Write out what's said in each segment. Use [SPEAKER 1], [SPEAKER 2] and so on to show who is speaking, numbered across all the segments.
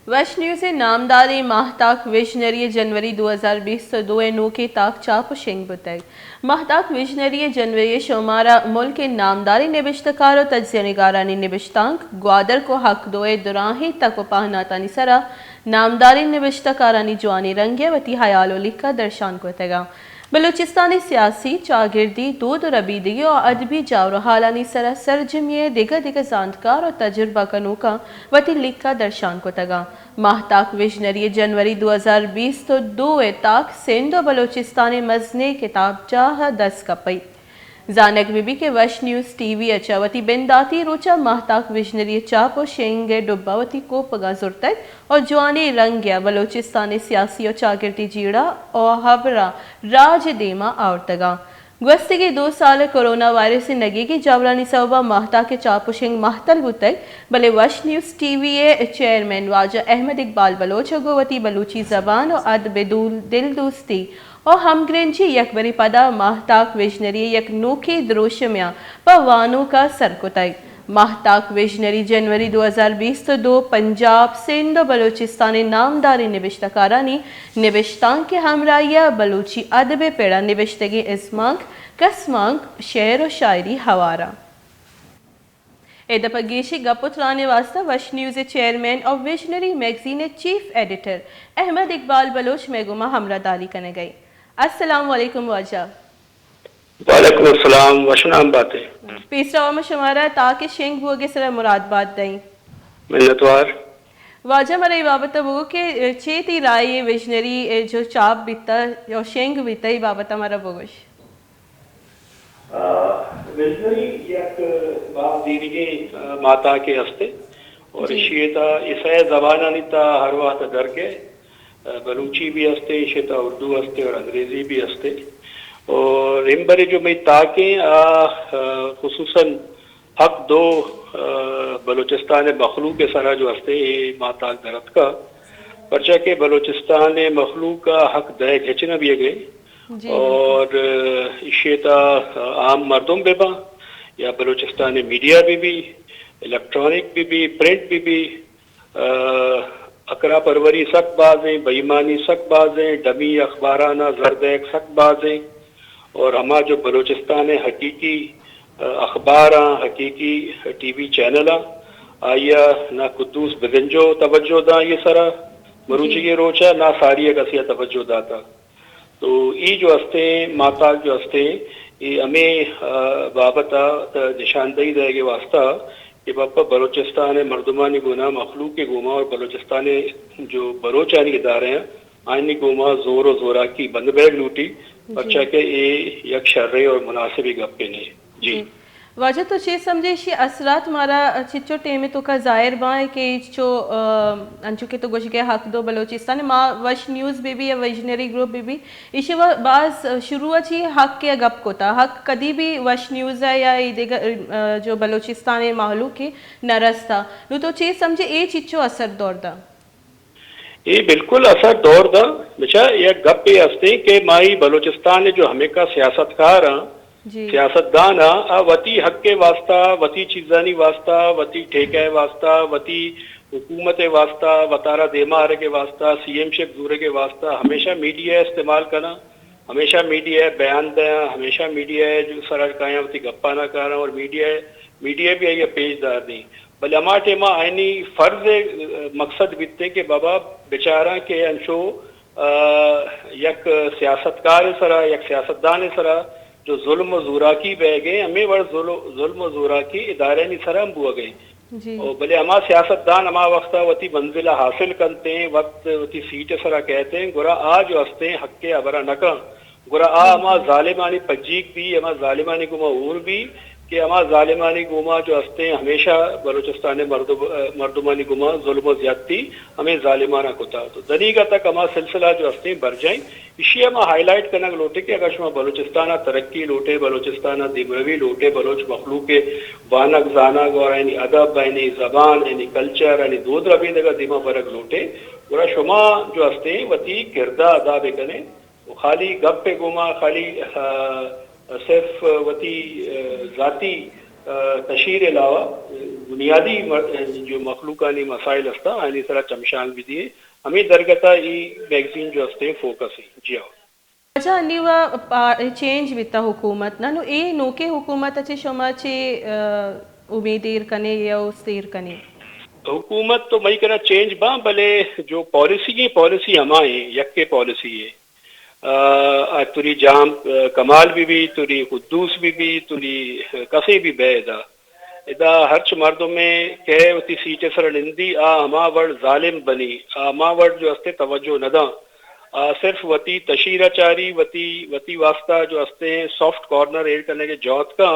[SPEAKER 1] वश news Namdhari माहताक visionary जनवरी 2020 तो 2 नोके ताक चाप शेंग बुतग माहताक विजनरी जनवरी शोमारा मुल्क नामदारी निबिश्तकार और तज्जिया निगारानी निबिश्तांक ग्वादर को हक दोए दुराही तक पहनातानी सरा नामदारी निबिश्तकारानी जवानी रंगे वती हयालो लिखा दर्शान को तगा बलूचिस्तानी सियासी चागिर्दी दूध और अबीदगी और अदबी जावरो हालानी सरा सरजमिये दिगा दिगा जानकार और तजुर्बा कनूका वती लिखा दर्शान को तगा माहताक विजनरी जनवरी 2020 तो 2 ताक सिंधो बलूचिस्तानी मजने किताब चाह 10 कपई जानक बीबी के वश न्यूज़ टीवी अचावती बिंदाती रोचा माहताक विजनरी चाप और शेंगे डुब्बावती को पगा जुरतक और जवानी रंग्या बलोचिस्तानी सियासी और चागिर्दी जीड़ा और हबरा राज देमा आवतगा गुज़श्ते 2 साल कोरोना वायरस से नगी की जावरानी सबा माहता के चापुशिंग महतल बुतक भले वश न्यूज़ टीवी चेयरमैन वाजा अहमद इकबाल बलोच गोवती बलूची जबान और अदब दिल दोस्ती और हमग्रेंजी यकबरी पदा माहताक विजनरी यक नोखी द्रोशम्या पवानों का सरकुतग माहताक विजनरी जनवरी 2020 तो 2 पंजाब सिंध बलूचिस्तानी नामदारी निबिश्तकारानी निबिश्तान के हमराया बलूची अदब पेड़ा निबिश्तगी इस्मांक कसमांक शेर और शायरी हवारा एदपगेशी गपुतराने वास्ता वश न्यूज़ चेयरमैन और visionary magazine chief editor Ahmed Iqbal Baloch मेगुमा हमरादारी करने गई। अस्सलाम वालेकुम वाजा।
[SPEAKER 2] वालेकुम अस्सलाम वशनाम बातें
[SPEAKER 1] पेसरा में शमारा ताकि शेंग बोगे सरा मुराद बात दई
[SPEAKER 2] मिन्नतवार
[SPEAKER 1] वाजा मरे बाबत वो के चेती राय विजनरी जो चाप बिता और शेंग बिता बाबत हमारा बोगश
[SPEAKER 2] विजनरी एक बाप दीनिगे माता के हस्ते और शेता ईसाई जबाना निता हर वक्त दर के बलूची भी हस्ते शेता उर्दू हस्ते और अंग्रेजी भी हस्ते और इम्बरे जो मैं ताके खुसूसन हक दो बलूचिस्तान मखलूक के सरा जो हस्ते माता दरत का परचा के बलूचिस्तान मखलूक का हक दय घचना भी गए और शेता आम मर्दों बेबा या बलूचिस्तान मीडिया भी इलेक्ट्रॉनिक भी प्रिंट भी अकरा परवरी सकबाजें बेईमानी सकबाजें डमी अखबाराना जरदैक सकबाजें और हमा जो बलूचिस्तान हकीकी अखबार हकीकी टीवी चैनल आया ना कुद्दूस बगंजो तवज्जो दा ये सरा मरूची के रोचा ना सारिया कसिया तवज्जो दाता तो ये जो हस्ते माता जो हस्ते ये हमें बाबता निशानदही देगे वास्ता कि बापा बलूचिस्तान मर्दमानी गुना मखलूक के गुमा और बलूचिस्तान जो बलोचानी इदारे हैं आइनी गुमा जोर और जोरा की बंद बैग लूटी बच्चा के ये यक शर्रे और मुनासिबी गप्पे ने जी
[SPEAKER 1] वजह तो चीज समझे शी असरात मारा चिच्चो टेमे तो का जाहिर बाय के जो अंचु के तो गोश के हक दो बलूचिस्तान मा वश न्यूज़ बेबी या विजनरी ग्रुप बेबी इसे वो बास शुरू अच्छी हक के गप को था हक कदी भी वश न्यूज़ है या जो बलूचिस्तान माहलू के नरस्ता नु तो चीज समझे ये चिच्चो असर दौर दा
[SPEAKER 2] ये बिल्कुल असर दौर दा बच्चा ये गप ये हस्ते के माई बलूचिस्तान जो हमें का सियासतकार सियासतदान वती हक के वास्ता वती चीजानी वास्ता वती ठेके वास्ता वती हुकूमत वास्ता वतारा देमार के वास्ता सीएम शेख दूरे के वास्ता हमेशा मीडिया इस्तेमाल करना हमेशा मीडिया बयान दें हमेशा मीडिया जो सराज काया वती गप्पा ना कर और मीडिया भी आई पेशदार नहीं भले अमा टेमा आईनी फर्ज मकसद बीतते के बाबा बेचारा के अंशो यक सियासतकार सरा यक सियासतदान सरा जो जुल्म ज़ूरा की बह गए हमें वर जुल्म ज़ूरा की इदारे नहीं सरम बुआ गई और भले हमा सियासतदान हमा वक्ता वती मंजिला हासिल करते हैं वक्त वती सीट सरा कहते हैं गुरा आ जो हंसते हैं हक के अबरा नका गुरा आ हमा जालिमानी पज्जीक भी हमा जालिमानी गुमा ऊर भी कि हमा जालिमानी गुमा जो हंसते हैं हमेशा बलूचिस्तान मर्दमानी गुमा जुल्म ज्यादती हमें जालिमाना कोता तो दनीगा तक हमा सिलसिला जो हंसते हैं बर जाएं इसी हम हाईलाइट करना लोटे कि अगर शुमा बलूचिस्तान तरक्की लोटे बलूचिस्तान दिमरवी लोटे बलोच मखलूक के वानक जानक और यानी अदब यानी जबान यानी कल्चर यानी दूध रबी दगा दिमा बरक लोटे पूरा शुमा जो हंसते हैं वती किरदा अदा बेकने वो खाली गप पे गुमा खाली सिर्फ वती जाती तशीर अलावा بنیادی جو مخلوقانی مسائل استا آئینی سرا چمشان بھی دیے ہمیں درگتا ای میگزین جو استے فوکس ہی جی آؤ
[SPEAKER 1] اچھا نیوا چینج بیتا حکومت نو اے نوکے حکومت اچھے شما چے امیدیر کنے یا استیر کنے
[SPEAKER 2] حکومت تو مئی کرا چینج باں بلے جو پالیسی ہمائیں یک کے پالیسی ہے توری جام کمال بھی توری قدوس بھی توری کسے بھی بے ادا ہرچ مردوں میں کہ اتی سیٹیں سر لندی ہما ورڈ ظالم بنی ہما ورڈ جو استے توجہ ندا صرف وتی تشیرہ چاری وتی واسطہ جو استے سافٹ کارنر ایڈ کرنے کے جوت کا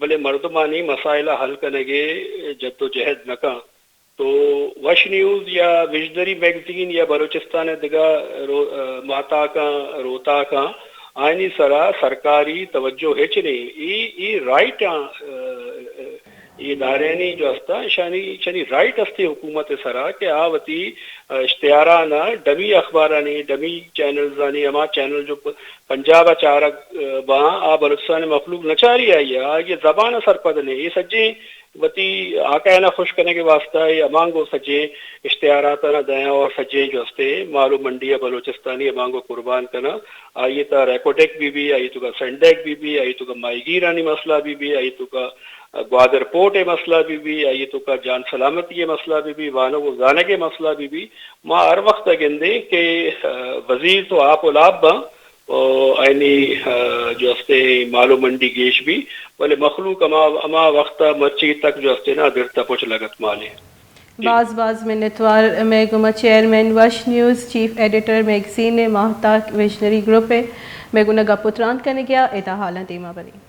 [SPEAKER 2] بلے مردمانی مسائلہ حل کرنے کے جد و جہد نکا تو وش نیوز یا وژنری میگزین یا بلوچستان دگا ماتا کا روتا کا آئینی سرا سرکاری توجہ ہے چنی رائٹ یہ دارینی جو استا شانی رائٹ استے حکومت سرا کہ آوتی اشتہارانہ ڈمی اخبارانی ڈمی چینلزانی اما چینل جو پنجاب چارک باں بلوچستان مخلوق نچاری آئی ہے یہ زبان سرپد نے یہ سجے وتی آقائنہ خوش کرنے کے واسطہ یہ امانگو سجے اشتہارات نہ دیں اور سجے جو استے معلوم منڈی بلوچستانی امانگو قربان کرنا آئیے تا ریکوٹیک بھی آئی تو کا سنڈیک بھی آئی تو کا مائی گیرانی مسئلہ بھی آئی تو کا گوادر پورٹ مسئلہ بھی آئیے تو کا جان سلامتی مسئلہ بھی وانو کو گانے کے مسئلہ بھی ماں ہر وقت گندے کہ وزیر تو آپ اولاب باں آئینی جو استے مالو منڈی گیش بھی بلے مخلوق اما وقت مرچی تک جو استے نا درتا پوچھ لگت مالے
[SPEAKER 1] باز منتوار میں گما chairman Vash news chief editor magazine ماہتاک ویژنری گروپ ہے میں گنگا پتران کرنے گیا ایتا حالاں دیما بری